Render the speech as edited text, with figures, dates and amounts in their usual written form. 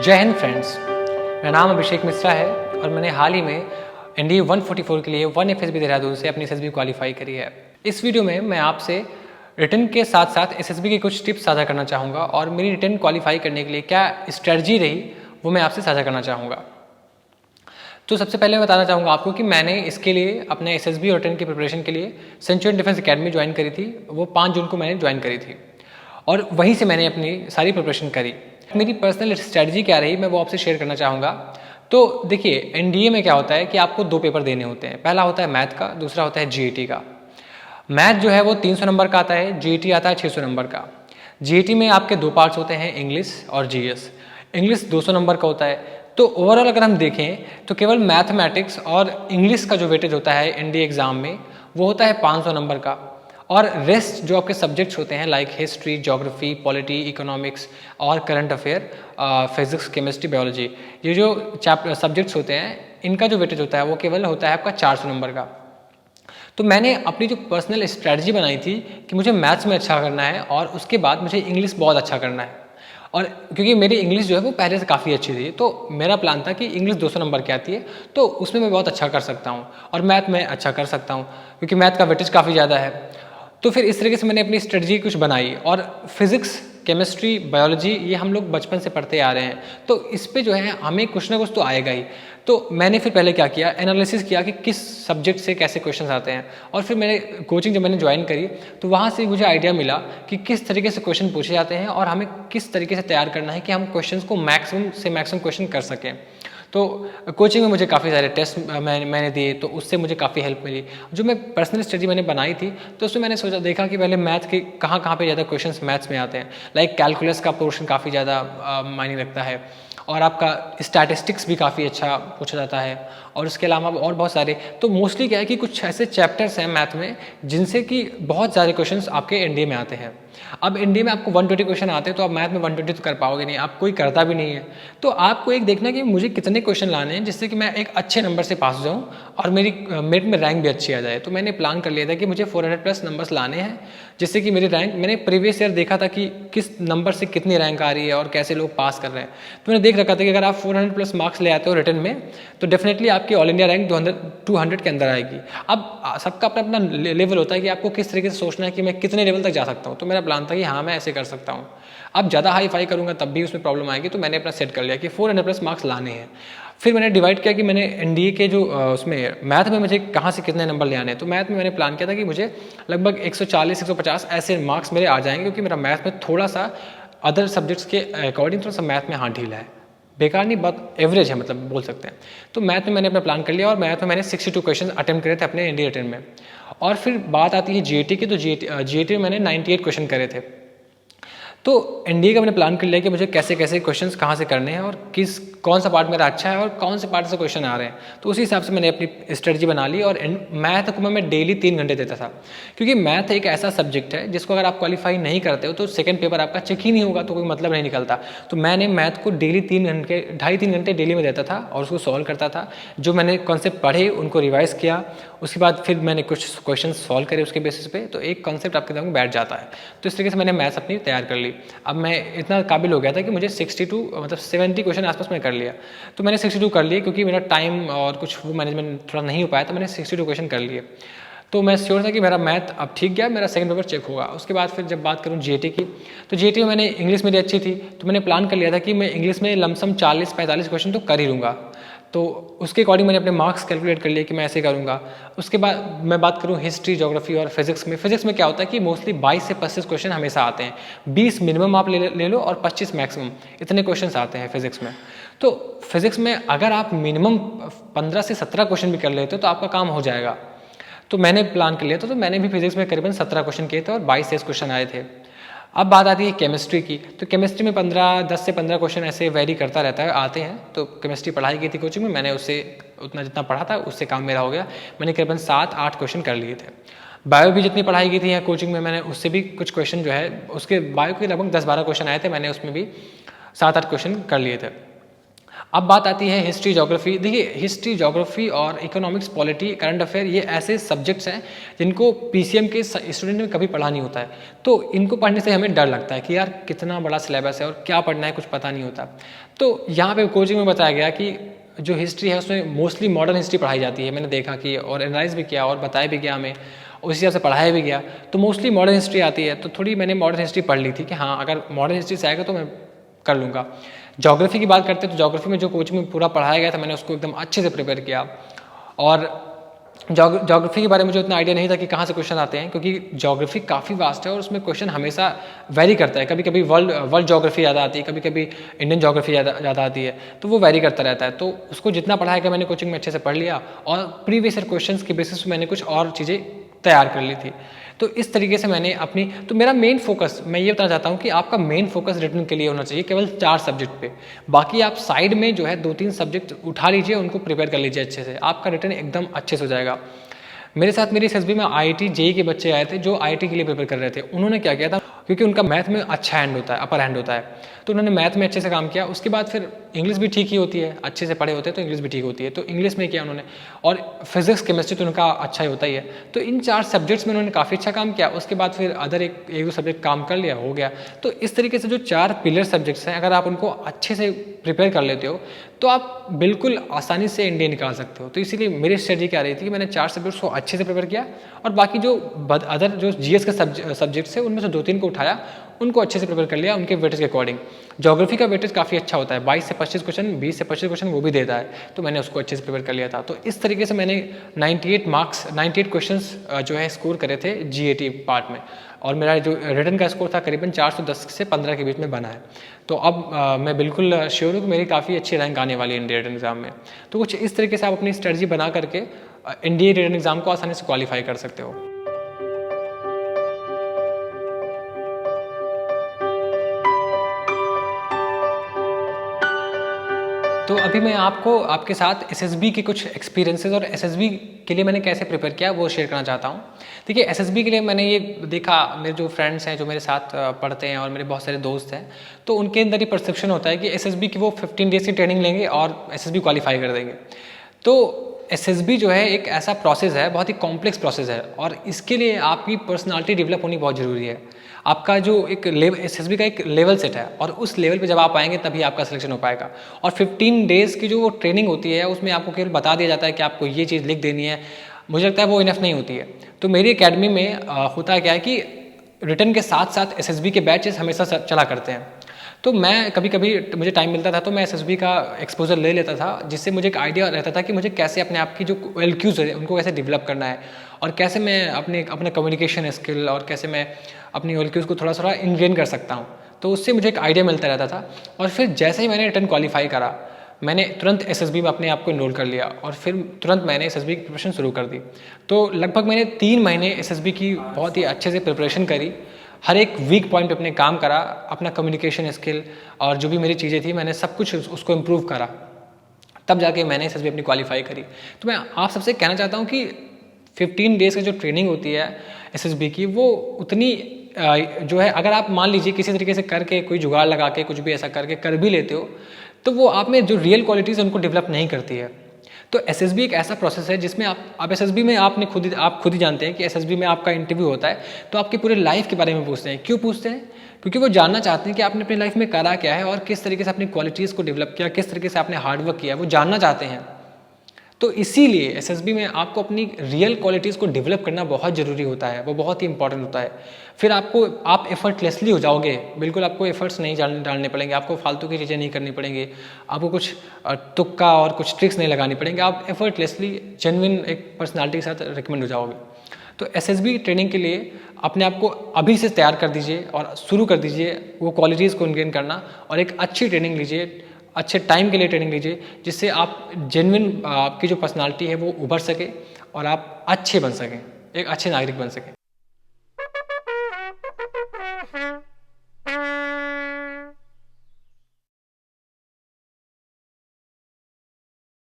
जय हिंद फ्रेंड्स, मेरा नाम अभिषेक मिश्रा है और मैंने हाल ही में NDA 144 के लिए 1 FSB देहरादून से अपनी SSB क्वालिफाई करी है। इस वीडियो में मैं आपसे रिटन के साथ साथ SSB की कुछ टिप्स साझा करना चाहूँगा और मेरी रिटन क्वालिफाई करने के लिए क्या स्ट्रेटजी रही वो मैं आपसे साझा करना चाहूँगा। तो सबसे पहले मैं बताना चाहूँगा आपको कि मैंने इसके लिए अपने SSB और रिटन की प्रिपरेशन के लिए सेंचुरियन डिफेंस अकेडमी ज्वाइन करी थी। वो 5 जून को मैंने ज्वाइन करी थी और वहीं से मैंने अपनी सारी प्रिपरेशन करी। मेरी पर्सनल स्ट्रैटेजी क्या रही मैं वो आपसे शेयर करना चाहूँगा। तो देखिए, NDA में क्या होता है कि आपको 2 पेपर देने होते हैं। पहला होता है मैथ का, दूसरा होता है GAT का। मैथ जो है वो 300 नंबर का आता है, GAT आता है 600 नंबर का। GAT में आपके 2 पार्ट्स होते हैं, इंग्लिश और GS। इंग्लिश 200 नंबर का होता है। तो ओवरऑल अगर हम देखें तो केवल मैथमेटिक्स और इंग्लिश का जो वेटेज होता है NDA एग्जाम में वो होता है 500 नंबर का, और रेस्ट जो आपके सब्जेक्ट्स होते हैं like history, geography, polity, economics और current affair, physics, chemistry, biology, ये जो सब्जेक्ट्स होते हैं इनका जो वेटेज होता है वो केवल होता है आपका 400 नंबर का। तो मैंने अपनी जो पर्सनल स्ट्रैटेजी बनाई थी कि मुझे मैथ्स में अच्छा करना है और उसके बाद मुझे इंग्लिश बहुत अच्छा करना है, और क्योंकि मेरी इंग्लिश जो है वो पहले से काफ़ी अच्छी थी तो मेरा प्लान था कि इंग्लिश 200 नंबर की आती है तो उसमें मैं बहुत अच्छा कर सकता हूँ और मैथ में अच्छा कर सकता हूँ क्योंकि मैथ का वेटेज काफ़ी ज़्यादा है। तो फिर इस तरीके से मैंने अपनी स्ट्रेटजी कुछ बनाई, और फिजिक्स, केमिस्ट्री, बायोलॉजी ये हम लोग बचपन से पढ़ते आ रहे हैं तो इस पे जो है हमें कुछ ना कुछ तो आएगा ही। तो मैंने फिर पहले क्या किया, एनालिसिस किया कि किस सब्जेक्ट से कैसे क्वेश्चंस आते हैं, और फिर मैंने कोचिंग जब मैंने ज्वाइन करी तो वहाँ से मुझे आइडिया मिला कि किस तरीके से क्वेश्चन पूछे जाते हैं और हमें किस तरीके से तैयार करना है कि हम क्वेश्चंस को मैक्सिमम से मैक्सिमम क्वेश्चन कर सकें। तो कोचिंग में मुझे काफ़ी सारे टेस्ट मैंने दिए तो उससे मुझे काफ़ी हेल्प मिली। जो मैं पर्सनल स्ट्रेटजी मैंने बनाई थी तो उसमें मैंने सोचा देखा कि पहले मैथ के कहाँ पे ज़्यादा क्वेश्चंस मैथ्स में आते हैं, लाइक कैलकुलस का पोर्शन काफ़ी ज़्यादा मायने रखता है, और आपका स्टैटिस्टिक्स भी काफ़ी अच्छा पूछा जाता है, और उसके अलावा और बहुत सारे। तो मोस्टली क्या है कि कुछ ऐसे चैप्टर्स हैं मैथ में जिनसे कि बहुत सारे क्वेश्चंस आपके NDA में आते हैं। अब NDA में आपको 120 क्वेश्चन आते हैं तो आप मैथ में 120 तो कर पाओगे नहीं, आप कोई करता भी नहीं है। तो आपको एक देखना कि मुझे कितने क्वेश्चन लाने हैं जिससे कि मैं एक अच्छे नंबर से पास हो जाऊँ और मेरी मेरिट में रैंक भी अच्छी आ जाए। तो मैंने प्लान कर लिया था कि मुझे 400+ नंबर्स लाने हैं जिससे कि मेरी रैंक, मैंने प्रीवियस ईयर देखा था कि किस नंबर से कितनी रैंक आ रही है और कैसे लोग पास कर रहे हैं। तो मैंने देख रखा था कि अगर आप 400+ मार्क्स ले आते हो रिटन में तो डेफिनेटली आपकी ऑल इंडिया रैंक 200 के अंदर आएगी। अब सबका अपना अपना लेवल होता है कि आपको किस तरीके से सोचना है कि मैं कितने लेवल तक जा सकता हूँ। तो मेरा प्लान था कि हाँ मैं ऐसे कर सकता हूँ। अब ज़्यादा हाई फाई करूँगा तब भी उसमें प्रॉब्लम आएगी, तो मैंने अपना सेट कर लिया कि 400+ मार्क्स लाने हैं। फिर मैंने डिवाइड किया कि मैंने NDA के जो उसमें मैथ में मुझे कहाँ से कितने नंबर ले आने हैं। तो मैथ में मैंने प्लान किया था कि मुझे लगभग 140-150 ऐसे मार्क्स मेरे आ जाएंगे, क्योंकि मेरा मैथ में थोड़ा सा अदर सब्जेक्ट्स के अकॉर्डिंग थोड़ा सा मैथ में हाँ ढीला है, बेकार नहीं, बहुत एवरेज है मतलब बोल सकते हैं। तो मैथ में मैंने अपना प्लान कर लिया और मैथ में मैंने 62 क्वेश्चन अटेम्प्ट करे थे अपने NDA रिटन में। और फिर बात आती है GAT की, तो GAT में मैंने 98 क्वेश्चन करे थे। तो NDA का मैंने प्लान कर लिया कि मुझे कैसे कैसे क्वेश्चंस कहाँ से करने हैं और कौन सा पार्ट मेरा अच्छा है और कौन से पार्ट से क्वेश्चन आ रहे हैं। तो उसी हिसाब से मैंने अपनी स्ट्रेटजी बना ली, और मैथ को मैं डेली 3 घंटे देता था, क्योंकि मैथ एक ऐसा सब्जेक्ट है जिसको अगर आप क्वालिफाई नहीं करते हो तो सेकंड पेपर आपका चेक ही नहीं होगा, तो कोई मतलब नहीं निकलता। तो मैंने मैथ को डेली 2.5-3 घंटे डेली में देता था और उसको सॉल्व करता था। जो मैंने कॉन्सेप्ट पढ़े उनको रिवाइज किया, उसके बाद फिर मैंने कुछ क्वेश्चन सॉल्व करे उसके बेसिस पे, तो एक कॉन्सेप्ट आपके दिमाग में बैठ जाता है। तो इस तरीके से मैंने मैथ्स अपनी तैयार कर ली। अब मैं इतना काबिल हो गया था कि मुझे 62 मतलब 70 क्वेश्चन आसपास मैं कर लिया। तो मैंने 62 कर लिए क्योंकि मेरा टाइम और कुछ वो मैनेजमेंट थोड़ा नहीं हो पाया, तो मैंने 62 क्वेश्चन कर लिए। तो मैं श्योर था कि मेरा मैथ अब ठीक गया, मेरा सेकंड पेपर चेक होगा। उसके बाद फिर जब बात करूँ GAT की, तो GAT में मैंने इंग्लिश मेरी अच्छी थी, तो मैंने प्लान कर लिया था कि मैं इंग्लिश में लमसम 40-45 क्वेश्चन तो कर ही लूँगा। तो उसके अकॉर्डिंग मैंने अपने मार्क्स कैलकुलेट कर लिए कि मैं ऐसे करूँगा। उसके बाद मैं बात करूँ हिस्ट्री, ज्योग्राफी और फिजिक्स में क्या होता है कि मोस्टली 22 से 25 क्वेश्चन हमेशा आते हैं। 20 मिनिमम आप ले लो और 25 मैक्सिमम, इतने क्वेश्चन आते हैं फिजिक्स में। तो फिजिक्स में अगर आप मिनिमम 15 से 17 क्वेश्चन भी कर लेते हो तो आपका काम हो जाएगा। तो मैंने प्लान कर लिया था, तो मैंने भी फिजिक्स में करीबन 17 क्वेश्चन किए थे और 22 से क्वेश्चन आए थे। अब बात आती है केमिस्ट्री की, तो केमिस्ट्री में 10 से 15 क्वेश्चन ऐसे वेरी करता रहता है, आते हैं। तो केमिस्ट्री पढ़ाई की थी कोचिंग में, मैंने उससे उतना जितना पढ़ा था उससे काम मेरा हो गया। मैंने करीबन 7-8 क्वेश्चन कर लिए थे। बायो भी जितनी पढ़ाई की थी यहाँ कोचिंग में, मैंने उससे भी कुछ क्वेश्चन जो है उसके बायो के लगभग 10-12 क्वेश्चन आए थे, मैंने उसमें भी 7-8 क्वेश्चन कर लिए थे। अब बात आती है हिस्ट्री ज्योग्राफी। देखिए हिस्ट्री ज्योग्राफी और इकोनॉमिक्स पॉलिटी करंट अफेयर ये ऐसे सब्जेक्ट्स हैं जिनको पीसीएम के स्टूडेंट ने कभी पढ़ा नहीं होता है। तो इनको पढ़ने से हमें डर लगता है कि यार कितना बड़ा सिलेबस है और क्या पढ़ना है कुछ पता नहीं होता। तो यहाँ पे कोचिंग में बताया गया कि जो हिस्ट्री है उसमें मोस्टली मॉडर्न हिस्ट्री पढ़ाई जाती है। मैंने देखा कि और एनालाइज भी किया और बताया भी गया हमें, उसी हिसाब से पढ़ाया भी गया। तो मोस्टली मॉडर्न हिस्ट्री आती है, तो थोड़ी मैंने मॉडर्न हिस्ट्री पढ़ ली थी कि हाँ अगर मॉडर्न हिस्ट्री से आएगा तो मैं कर लूँगा। ज्योग्राफी की बात करते हैं तो ज्योग्राफी में जो कोचिंग में पूरा पढ़ाया गया था मैंने उसको एकदम अच्छे से प्रिपेयर किया। और ज्योग्राफी के बारे में मुझे उतना आइडिया नहीं था कि कहाँ से क्वेश्चन आते हैं, क्योंकि ज्योग्राफी काफ़ी वास्ट है और उसमें क्वेश्चन हमेशा वेरी करता है। कभी कभी वर्ल्ड ज्योग्राफी ज़्यादा आती है, कभी कभी इंडियन ज्योग्राफी ज़्यादा आती है, तो वो वेरी करता रहता है। तो उसको जितना पढ़ाया गया मैंने कोचिंग में अच्छे से पढ़ लिया और प्रीवियस ईयर क्वेश्चन के बेसिस पे मैंने कुछ और चीज़ें तैयार कर ली थी। तो इस तरीके से मैंने अपनी, तो मेरा मेन फोकस, मैं ये बताना चाहता हूँ कि आपका मेन फोकस रिटन के लिए होना चाहिए केवल 4 सब्जेक्ट पे। बाकी आप साइड में जो है 2-3 सब्जेक्ट उठा लीजिए, उनको प्रिपेयर कर लीजिए अच्छे से, आपका रिटन एकदम अच्छे से हो जाएगा। मेरे साथ मेरी एसएसबी में आईआईटी जेईई के बच्चे आए थे जो आईआईटी के लिए प्रिपेयर कर रहे थे। उन्होंने क्या किया था, क्योंकि उनका मैथ में अच्छा हैंड होता है, अपर हैंड होता है, तो उन्होंने मैथ में अच्छे से काम किया। उसके बाद फिर इंग्लिश भी ठीक ही होती है, अच्छे से पढ़े होते हैं तो इंग्लिश भी ठीक होती है, तो इंग्लिश में किया उन्होंने। और फिजिक्स केमिस्ट्री तो उनका अच्छा ही होता ही है। तो इन 4 सब्जेक्ट्स में उन्होंने काफ़ी अच्छा काम किया। उसके बाद फिर अदर एक 2 सब्जेक्ट काम कर लिया, हो गया। तो इस तरीके से जो 4 पिलर सब्जेक्ट्स हैं, अगर आप उनको अच्छे से प्रिपेयर कर लेते हो तो आप बिल्कुल आसानी से इंडिया निकाल सकते हो। तो इसीलिए मेरी स्ट्रेटजी क्या रही थी कि मैंने 4 सब्जेक्ट्स को अच्छे से प्रिपेयर किया और बाकी जो अदर जो जीएस के सब्जेक्ट्स है उनमें से 2-3 को उठाया, उनको अच्छे से प्रिपेयर कर लिया उनके वेटेज के अकॉर्डिंग। ज्योग्राफी का वेटेज काफ़ी अच्छा होता है, 22 से 25 क्वेश्चन, 20 से 25 क्वेश्चन वो भी देता है, तो मैंने उसको अच्छे से प्रिपेयर कर लिया था। तो इस तरीके से मैंने 98 क्वेश्चंस जो है स्कोर करे थे जीएटी पार्ट में, और मेरा जो रिटन का स्कोर था करीबन 410 से 15 के बीच में बना है। तो अब मैं बिल्कुल श्योर हूँ कि मेरी काफ़ी अच्छी रैंक आने वाली है इंडिया रिटन एग्जाम में। तो कुछ इस तरीके से आप अपनी स्ट्रेटजी बना करके इंडिया रिटन एग्जाम को आसानी से क्वालिफाई कर सकते हो। तो अभी मैं आपको आपके साथ एसएसबी के कुछ एक्सपीरियंसेस और एसएसबी के लिए मैंने कैसे प्रिपेयर किया वो शेयर करना चाहता हूँ। देखिए एसएसबी के लिए मैंने ये देखा, मेरे जो फ्रेंड्स हैं जो मेरे साथ पढ़ते हैं और मेरे बहुत सारे दोस्त हैं, तो उनके अंदर ही परसेप्शन होता है कि एसएसबी की वो 15 डेज़ की ट्रेनिंग लेंगे और एसएसबी क्वालिफाई कर देंगे। तो एसएसबी जो है एक ऐसा प्रोसेस है, बहुत ही कॉम्प्लेक्स प्रोसेस है, और इसके लिए आपकी पर्सनालिटी डेवलप होनी बहुत ज़रूरी है। आपका जो एक लेवल, एसएसबी का एक लेवल सेट है और उस लेवल पे जब आप आएंगे तभी आपका सिलेक्शन हो पाएगा। और 15 डेज़ की जो वो ट्रेनिंग होती है उसमें आपको केवल बता दिया जाता है कि आपको ये चीज़ लिख देनी है, मुझे लगता है वो इनफ नहीं होती है। तो मेरी अकेडमी में होता क्या है कि रिटन के साथ साथ एसएसबी के बैचेस हमेशा चला करते हैं। तो मैं कभी कभी मुझे टाइम मिलता था तो मैं एसएसबी का एक्सपोजर ले लेता था, जिससे मुझे एक आइडिया रहता था कि मुझे कैसे अपने आप की जो एलक्यूज है उनको कैसे डेवलप करना है, और कैसे मैं अपने कम्युनिकेशन स्किल और कैसे मैं अपनी एलक्यूज को थोड़ा थोड़ा इनग्रेन कर सकता हूँ। तो उससे मुझे एक आइडिया मिलता रहता था। और फिर जैसे ही मैंने रिटन क्वालिफाई करा, मैंने तुरंत एसएसबी में अपने आप को इनरोल कर लिया और फिर तुरंत मैंने एसएसबी की प्रिपरेशन शुरू कर दी। तो लगभग मैंने 3 महीने एसएसबी की बहुत ही अच्छे से प्रिपरेशन करी, हर एक वीक पॉइंट पे अपने काम करा, अपना कम्युनिकेशन स्किल और जो भी मेरी चीज़ें थी मैंने सब कुछ उसको इम्प्रूव करा, तब जाके मैंने एसएसबी अपनी क्वालिफाई करी। तो मैं आप सबसे कहना चाहता हूँ कि 15 डेज़ की जो ट्रेनिंग होती है एसएसबी की, वो उतनी जो है, अगर आप मान लीजिए किसी तरीके से करके कोई जुगाड़ लगा के कुछ भी ऐसा करके कर भी लेते हो, तो वो आप में जो रियल क्वालिटीज़ उनको डेवलप नहीं करती है। तो एसएसबी एक ऐसा प्रोसेस है जिसमें आप एसएसबी में आप खुद ही जानते हैं कि एसएसबी में आपका इंटरव्यू होता है तो आपके पूरे लाइफ के बारे में पूछते हैं। क्यों पूछते हैं? क्योंकि वो जानना चाहते हैं कि आपने अपनी लाइफ में करा क्या है और किस तरीके से अपनी क्वालिटीज़ को डेवलप किया, किस तरीके से आपने हार्डवर्क किया, वो जानना चाहते हैं। तो इसीलिए एसएसबी में आपको अपनी रियल क्वालिटीज़ को डेवलप करना बहुत ज़रूरी होता है, वो बहुत ही इंपॉर्टेंट होता है। फिर आप एफर्टलेसली हो जाओगे, बिल्कुल आपको एफर्ट्स नहीं डालने पड़ेंगे, आपको फालतू की चीज़ें नहीं करनी पड़ेंगी, आपको कुछ तुक्का और कुछ ट्रिक्स नहीं लगानी पड़ेंगे, आप एफर्टलेसली जेन्युइन एक पर्सनालिटी के साथ रिकमेंड हो जाओगे। तो एसएसबी ट्रेनिंग के लिए अपने आप को अभी से तैयार कर दीजिए और शुरू कर दीजिए वो क्वालिटीज़ को इनग्रेन करना, और एक अच्छी ट्रेनिंग लीजिए, अच्छे टाइम के लिए ट्रेनिंग लीजिए, जिससे आप जेन्युइन आपकी जो पर्सनालिटी है वो उभर सके और आप अच्छे बन सकें, एक अच्छे नागरिक बन सकें।